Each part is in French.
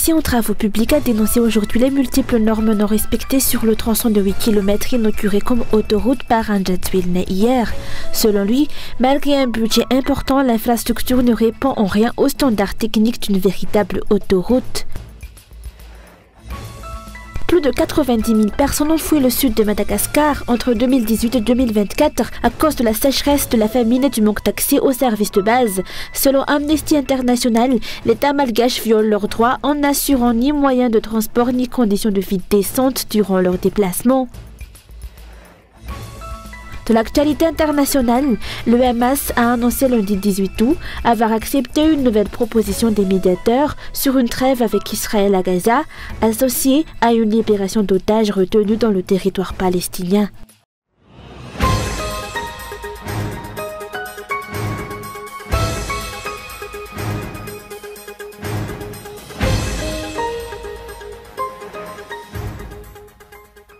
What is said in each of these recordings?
technicien aux travaux publics a dénoncé aujourd'hui les multiples normes non respectées sur le tronçon de 8 km inauguré comme autoroute par Anjadwilne hier. Selon lui, malgré un budget important, l'infrastructure ne répond en rien aux standards techniques d'une véritable autoroute. Plus de 90 000 personnes ont fui le sud de Madagascar entre 2018 et 2024 à cause de la sécheresse, de la famine et du manque d'accès aux services de base. Selon Amnesty International, l'État malgache viole leurs droits en n'assurant ni moyens de transport ni conditions de vie décentes durant leurs déplacements. De l'actualité internationale, le Hamas a annoncé lundi 18 août avoir accepté une nouvelle proposition des médiateurs sur une trêve avec Israël à Gaza, associée à une libération d'otages retenus dans le territoire palestinien.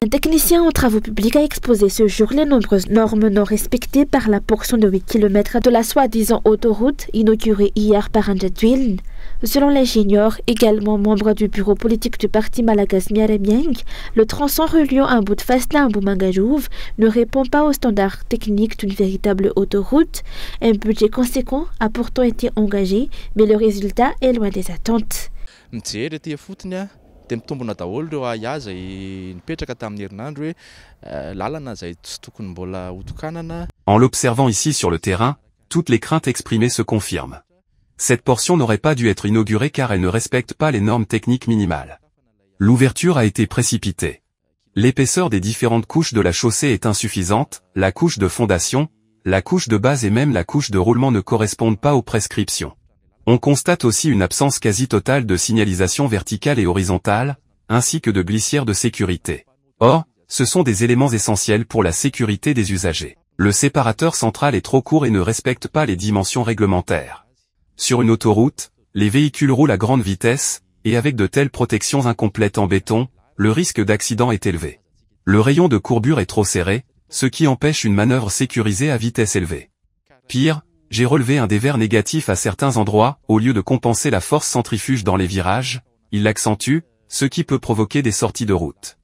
Un technicien en travaux publics a exposé ce jour les nombreuses normes non respectées par la portion de 8 km de la soi-disant autoroute inaugurée hier par Anjadwilne. Selon l'ingénieur, également membre du bureau politique du parti malagasy Miaremieng, le tronçon reliant un bout de Fasna à Boumangajouv ne répond pas aux standards techniques d'une véritable autoroute. Un budget conséquent a pourtant été engagé, mais le résultat est loin des attentes. En l'observant ici sur le terrain, toutes les craintes exprimées se confirment. Cette portion n'aurait pas dû être inaugurée car elle ne respecte pas les normes techniques minimales. L'ouverture a été précipitée. L'épaisseur des différentes couches de la chaussée est insuffisante, la couche de fondation, la couche de base et même la couche de roulement ne correspondent pas aux prescriptions. On constate aussi une absence quasi totale de signalisation verticale et horizontale, ainsi que de glissières de sécurité. Or, ce sont des éléments essentiels pour la sécurité des usagers. Le séparateur central est trop court et ne respecte pas les dimensions réglementaires. Sur une autoroute, les véhicules roulent à grande vitesse, et avec de telles protections incomplètes en béton, le risque d'accident est élevé. Le rayon de courbure est trop serré, ce qui empêche une manœuvre sécurisée à vitesse élevée. Pire, j'ai relevé un dévers négatif à certains endroits, au lieu de compenser la force centrifuge dans les virages, il l'accentue, ce qui peut provoquer des sorties de route.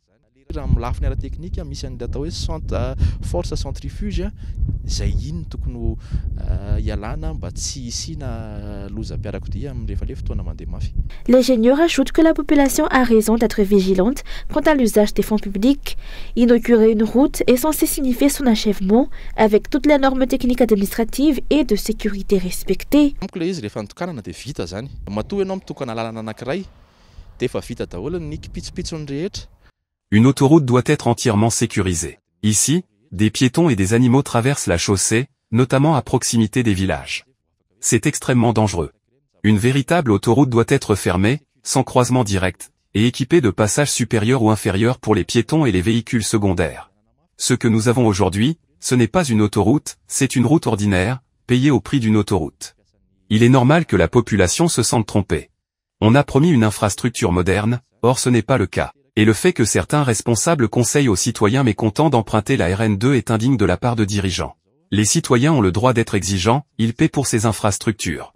L'ingénieur ajoute que la population a raison d'être vigilante quant à l'usage des fonds publics. Inaugurer une route est censé signifier son achèvement avec toutes les normes techniques administratives et de sécurité respectées. Une autoroute doit être entièrement sécurisée. Ici, des piétons et des animaux traversent la chaussée, notamment à proximité des villages. C'est extrêmement dangereux. Une véritable autoroute doit être fermée, sans croisement direct, et équipée de passages supérieurs ou inférieurs pour les piétons et les véhicules secondaires. Ce que nous avons aujourd'hui, ce n'est pas une autoroute, c'est une route ordinaire, payée au prix d'une autoroute. Il est normal que la population se sente trompée. On a promis une infrastructure moderne, or ce n'est pas le cas. Et le fait que certains responsables conseillent aux citoyens mécontents d'emprunter la RN2 est indigne de la part de dirigeants. Les citoyens ont le droit d'être exigeants, ils paient pour ces infrastructures.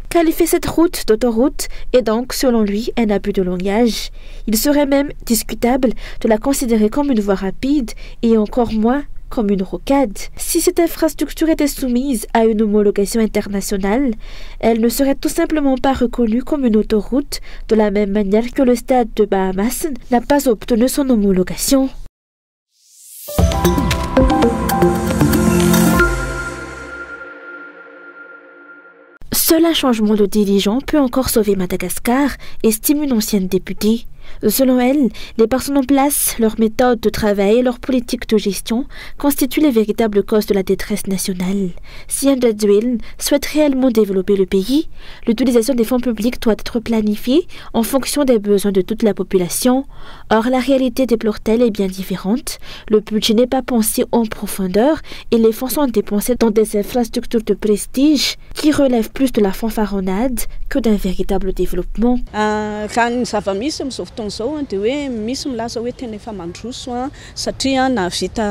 Qualifier cette route d'autoroute est donc, selon lui, un abus de langage. Il serait même discutable de la considérer comme une voie rapide et encore moins comme une rocade. Si cette infrastructure était soumise à une homologation internationale, elle ne serait tout simplement pas reconnue comme une autoroute, de la même manière que le stade de Bahamas n'a pas obtenu son homologation. Seul un changement de dirigeant peut encore sauver Madagascar, estime une ancienne députée. Selon elle, les personnes en place, leurs méthodes de travail et leur politique de gestion constituent les véritables causes de la détresse nationale. Si Anjadwilne souhaite réellement développer le pays, l'utilisation des fonds publics doit être planifiée en fonction des besoins de toute la population. Or, la réalité, déplore-t-elle, est bien différente. Le budget n'est pas pensé en profondeur et les fonds sont dépensés dans des infrastructures de prestige qui relèvent plus de la fanfaronnade que d'un véritable développement. Fotoana zao dia hoe misy milaza hoe tena efa mandroso satria navita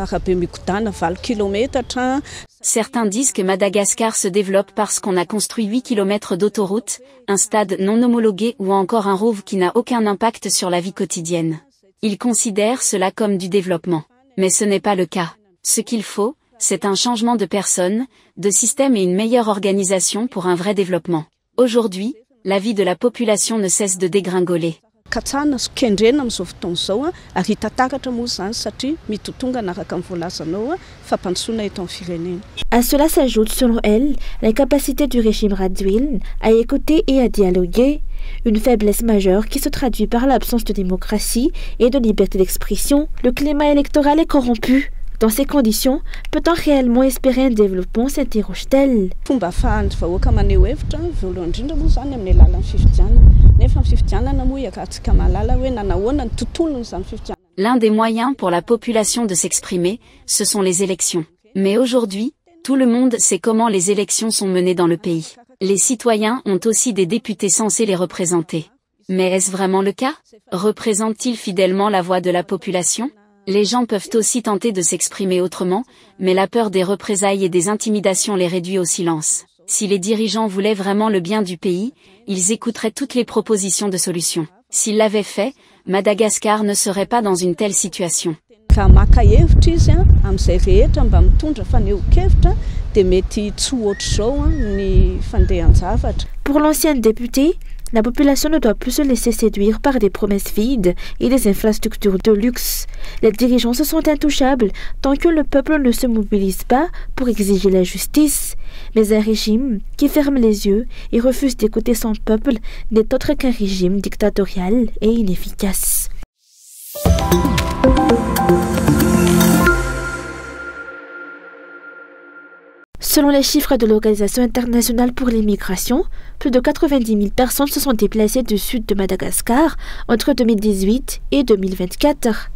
arabe mikodana 20 kilometatra Certains disent que Madagascar se développe parce qu'on a construit 8 km d'autoroute, un stade non homologué ou encore un ROV qui n'a aucun impact sur la vie quotidienne. Ils considèrent cela comme du développement. Mais ce n'est pas le cas. Ce qu'il faut, c'est un changement de personnes, de système et une meilleure organisation pour un vrai développement. Aujourd'hui, la vie de la population ne cesse de dégringoler. Katsana sy kendrena amin'izao fotoana izao ary hita takatra moa zany satria mitotonga anaraka amin'ny voalazanao fampandrosoana eto amin'ny firenena. À cela s'ajoute, selon elle, la capacité du régime Radziwiłł à écouter et à dialoguer, une faiblesse majeure qui se traduit par l'absence de démocratie et de liberté d'expression. Le climat électoral est corrompu. Dans ces conditions, peut-on réellement espérer un développement, s'interroge-t-elle. Fomba ahafahan'ny vahoaka maneho hevitra voalohany indrindra moa zany amin'ny alalan'ny fifidianana. Nefa amin'ny fifidianana moa iakarantsika malala hoe nanahoana ny tontolony izany fifidianana. L'un des moyens pour la population de s'exprimer, ce sont les élections. Mais aujourd'hui, tout le monde sait comment les élections sont menées dans le pays. Les citoyens ont aussi des députés censés les représenter. Mais est-ce vraiment le cas? Représentent-ils fidèlement la voix de la population? Les gens peuvent aussi tenter de s'exprimer autrement, mais la peur des représailles et des intimidations les réduit au silence. Si les dirigeants voulaient vraiment le bien du pays, ils écouteraient toutes les propositions de solutions. S'ils l'avaient fait, Madagascar ne serait pas dans une telle situation. Pour l'ancienne députée, la population ne doit plus se laisser séduire par des promesses vides et des infrastructures de luxe. Les dirigeants se sont intouchables tant que le peuple ne se mobilise pas pour exiger la justice. Mais un régime qui ferme les yeux et refuse d'écouter son peuple n'est autre qu'un régime dictatorial et inefficace. Selon les chiffres de l'Organisation internationale pour les migrations, plus de 90 000 personnes se sont déplacées du sud de Madagascar entre 2018 et 2024,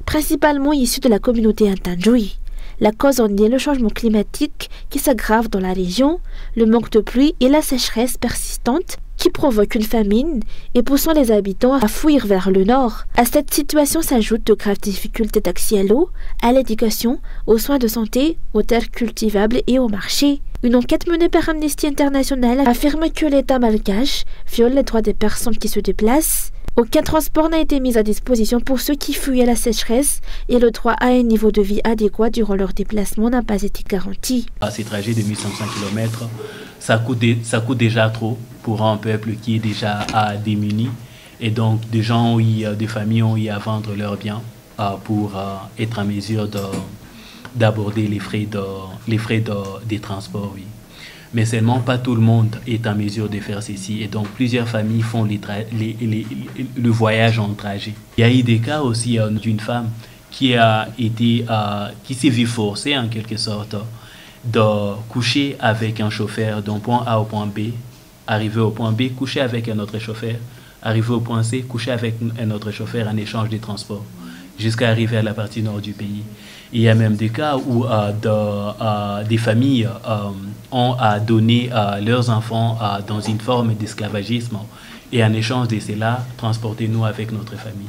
principalement issues de la communauté Antandjoui. La cause en est le changement climatique qui s'aggrave dans la région, le manque de pluie et la sécheresse persistante qui provoque une famine et poussant les habitants à fuir vers le nord. À cette situation s'ajoutent de graves difficultés d'accès à l'eau, à l'éducation, aux soins de santé, aux terres cultivables et au marché. Une enquête menée par Amnesty International affirme que l'État malgache viole les droits des personnes qui se déplacent. Aucun transport n'a été mis à disposition pour ceux qui fuyaient la sécheresse et le droit à un niveau de vie adéquat durant leur déplacement n'a pas été garanti. Ces trajets de 1500 km, ça coûte déjà trop pour un peuple qui est déjà démuni. Et donc, des familles ont eu à vendre leurs biens pour être en mesure d'aborder les frais des transports. Oui. Mais seulement pas tout le monde est en mesure de faire ceci. Et donc, plusieurs familles font le voyage en trajet. Il y a eu des cas aussi d'une femme qui s'est vue forcée, en quelque sorte, de coucher avec un chauffeur d'un point A au point B, arriver au point B, coucher avec un autre chauffeur, arriver au point C, coucher avec un autre chauffeur en échange de transport, jusqu'à arriver à la partie nord du pays. Il y a même des cas où des familles ont donné leurs enfants dans une forme d'esclavagisme et en échange de cela, transportez-nous avec notre famille.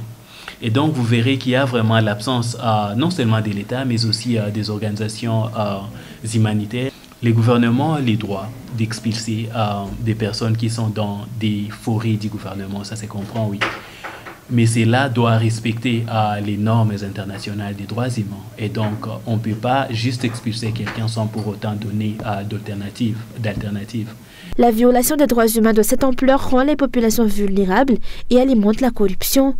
Et donc, vous verrez qu'il y a vraiment l'absence non seulement de l'État, mais aussi des organisations humanitaires. Les gouvernements ont le droit d'expulser des personnes qui sont dans des forêts du gouvernement, ça se comprend, oui. Mais cela doit respecter les normes internationales des droits humains. Et donc, on ne peut pas juste expulser quelqu'un sans pour autant donner d'alternatives. La violation des droits humains de cette ampleur rend les populations vulnérables et alimente la corruption.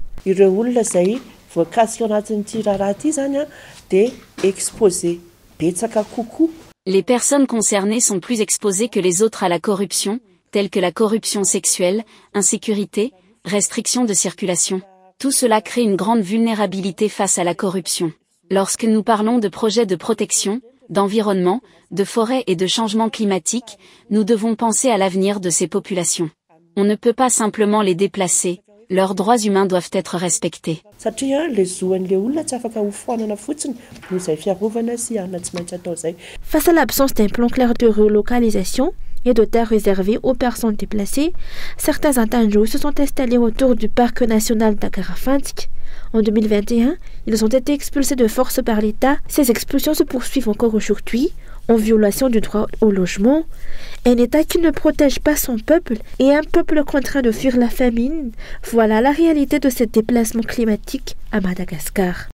Les personnes concernées sont plus exposées que les autres à la corruption, telles que la corruption sexuelle, insécurité, restriction de circulation. Tout cela crée une grande vulnérabilité face à la corruption. Lorsque nous parlons de projets de protection, d'environnement, de forêt et de changement climatique, nous devons penser à l'avenir de ces populations. On ne peut pas simplement les déplacer, leurs droits humains doivent être respectés. Face à l'absence d'un plan clair de relocalisation et de terres réservées aux personnes déplacées, certains Antandjoui se sont installés autour du parc national d'Agarafantsik. En 2021, ils ont été expulsés de force par l'État. Ces expulsions se poursuivent encore aujourd'hui. en violation du droit au logement, un État qui ne protège pas son peuple et un peuple contraint de fuir la famine. Voilà la réalité de ce déplacement climatique à Madagascar.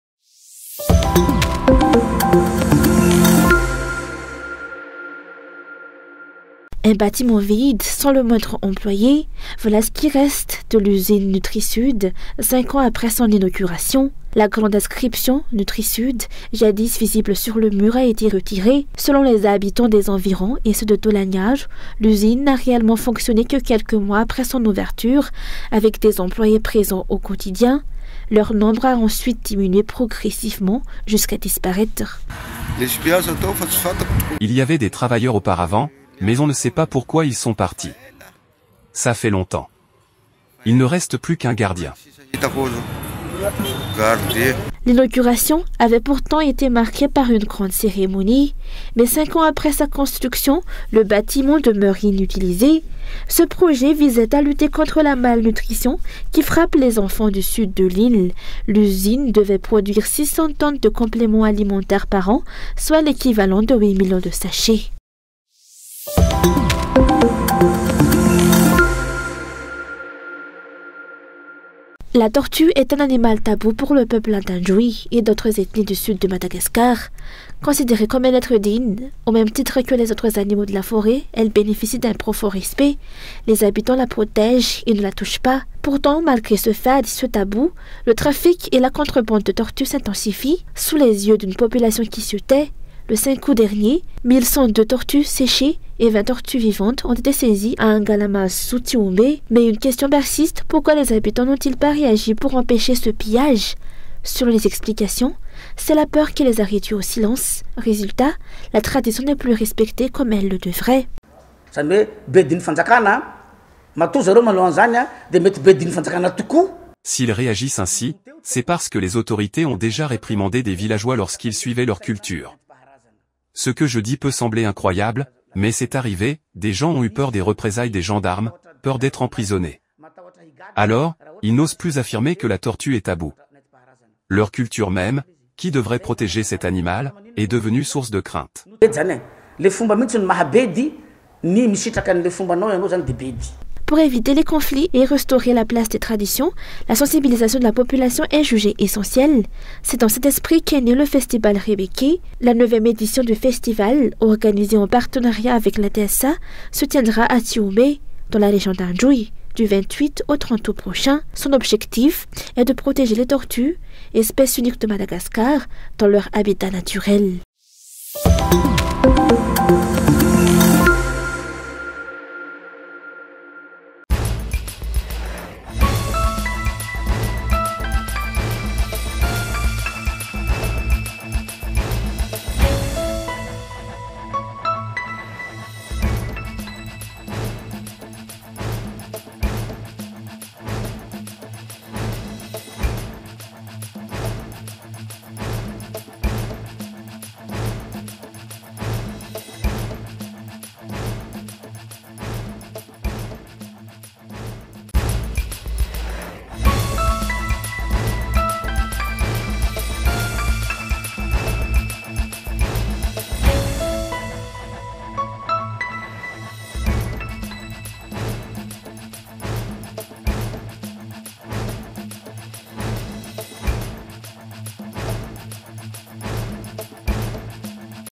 Un bâtiment vide, sans le moindre employé, voilà ce qui reste de l'usine Nutri-Sud, 5 ans après son inauguration. La grande inscription Nutri-Sud, jadis visible sur le mur, a été retirée. Selon les habitants des environs et ceux de Tolagnage, l'usine n'a réellement fonctionné que quelques mois après son ouverture, avec des employés présents au quotidien. Leur nombre a ensuite diminué progressivement jusqu'à disparaître. Il y avait des travailleurs auparavant, mais on ne sait pas pourquoi ils sont partis. Ça fait longtemps. Il ne reste plus qu'un gardien. L'inauguration avait pourtant été marquée par une grande cérémonie, mais 5 ans après sa construction, le bâtiment demeure inutilisé. Ce projet visait à lutter contre la malnutrition qui frappe les enfants du sud de l'île. L'usine devait produire 600 tonnes de compléments alimentaires par an, soit l'équivalent de 8 millions de sachets. La tortue est un animal tabou pour le peuple Ndandjoui et d'autres ethnies du sud de Madagascar. Considérée comme un être digne, au même titre que les autres animaux de la forêt, elle bénéficie d'un profond respect. Les habitants la protègent et ne la touchent pas. Pourtant, malgré ce fade, ce tabou, le trafic et la contrebande de tortues s'intensifient sous les yeux d'une population qui se tait. Le 5 août dernier, 1102 tortues séchées et 20 tortues vivantes ont été saisies à Ngalamas-Soutiombe. Mais une question persiste, pourquoi les habitants n'ont-ils pas réagi pour empêcher ce pillage? Selon les explications, c'est la peur qui les a réduits au silence. Résultat, la tradition n'est plus respectée comme elle le devrait. S'ils réagissent ainsi, c'est parce que les autorités ont déjà réprimandé des villageois lorsqu'ils suivaient leur culture. Ce que je dis peut sembler incroyable, mais c'est arrivé, des gens ont eu peur des représailles des gendarmes, peur d'être emprisonnés. Alors, ils n'osent plus affirmer que la tortue est tabou. Leur culture même, qui devrait protéger cet animal, est devenue source de crainte. Pour éviter les conflits et restaurer la place des traditions, la sensibilisation de la population est jugée essentielle. C'est dans cet esprit qu'est né le festival Rebeke. La 9e édition du festival, organisée en partenariat avec la TSA, se tiendra à Tiombe, dans la région d'Ndjoui, du 28 au 30 août prochain. Son objectif est de protéger les tortues, espèces uniques de Madagascar, dans leur habitat naturel.